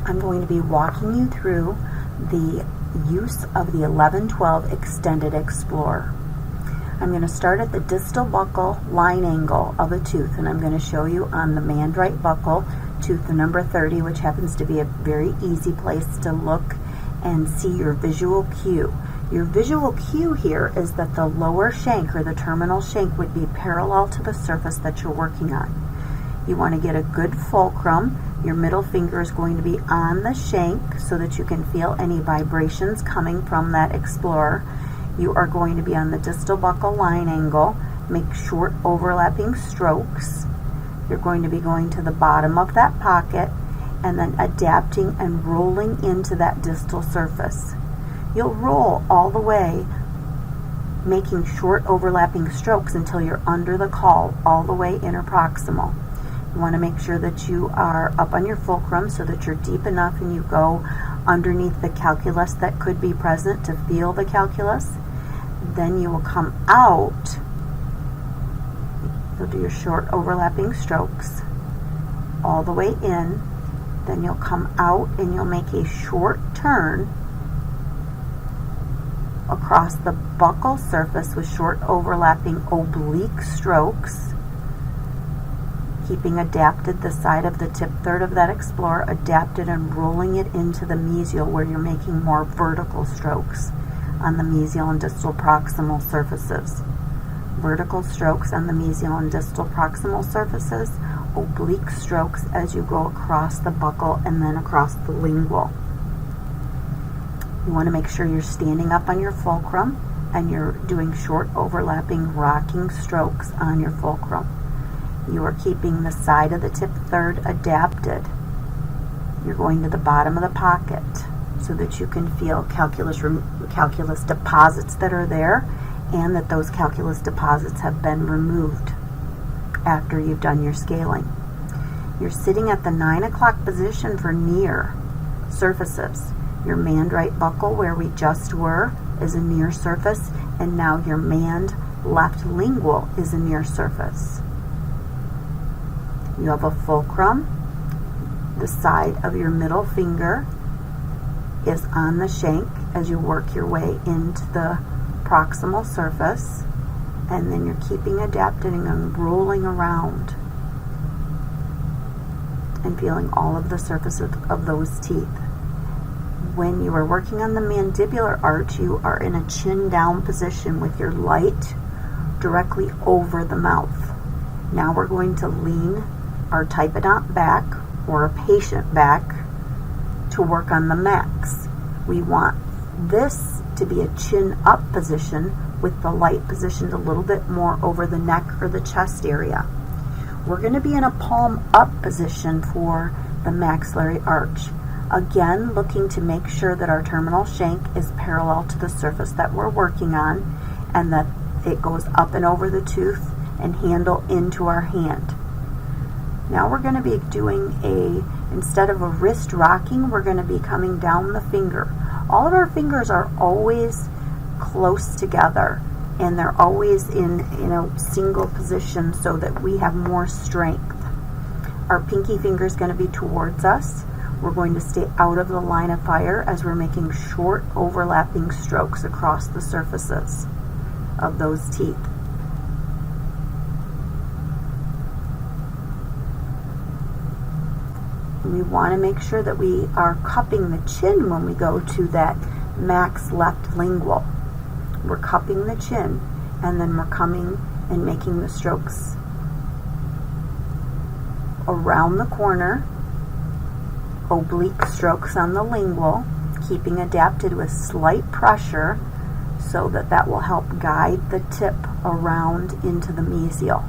I'm going to be walking you through the use of the 1112 Extended Explorer. I'm going to start at the distal buccal line angle of a tooth, and I'm going to show you on the mandrite buccal, tooth number 30, which happens to be a very easy place to look and see your visual cue. Your visual cue here is that the lower shank, or the terminal shank, would be parallel to the surface that you're working on. You want to get a good fulcrum. Your middle finger is going to be on the shank so that you can feel any vibrations coming from that Explorer. You are going to be on the distal buccal line angle. Make short overlapping strokes. You're going to be going to the bottom of that pocket and then adapting and rolling into that distal surface. You'll roll all the way, making short overlapping strokes until you're under the caul, all the way interproximal. You want to make sure that you are up on your fulcrum so that you're deep enough and you go underneath the calculus that could be present to feel the calculus. Then you will come out. You'll do your short overlapping strokes all the way in. Then you'll come out and you'll make a short turn across the buccal surface with short overlapping oblique strokes, keeping adapted the side of the tip third of that Explorer, adapted and rolling it into the mesial where you're making more vertical strokes on the mesial and distal proximal surfaces. Vertical strokes on the mesial and distal proximal surfaces, oblique strokes as you go across the buccal and then across the lingual. You want to make sure you're standing up on your fulcrum and you're doing short overlapping rocking strokes on your fulcrum. You are keeping the side of the tip third adapted. You're going to the bottom of the pocket so that you can feel calculus deposits that are there, and that those calculus deposits have been removed after you've done your scaling. You're sitting at the 9 o'clock position for near surfaces. Your mandrite buccal, where we just were, is a near surface, and now your mand left lingual is a near surface. You have a fulcrum. The side of your middle finger is on the shank as you work your way into the proximal surface, and then you're keeping adapted and rolling around and feeling all of the surfaces of those teeth. When you are working on the mandibular arch, you are in a chin down position with your light directly over the mouth. Now we're going to lean our typodont back, or a patient back, to work on the max. We want this to be a chin up position with the light positioned a little bit more over the neck or the chest area. We're going to be in a palm up position for the maxillary arch. Again, looking to make sure that our terminal shank is parallel to the surface that we're working on, and that it goes up and over the tooth and handle into our hand. Now we're going to be doing instead of a wrist rocking, we're going to be coming down the finger. All of our fingers are always close together, and they're always in a single position so that we have more strength. Our pinky finger is going to be towards us. We're going to stay out of the line of fire as we're making short overlapping strokes across the surfaces of those teeth. We want to make sure that we are cupping the chin when we go to that max left lingual. We're cupping the chin, and then we're coming and making the strokes around the corner, oblique strokes on the lingual, keeping adapted with slight pressure so that will help guide the tip around into the mesial.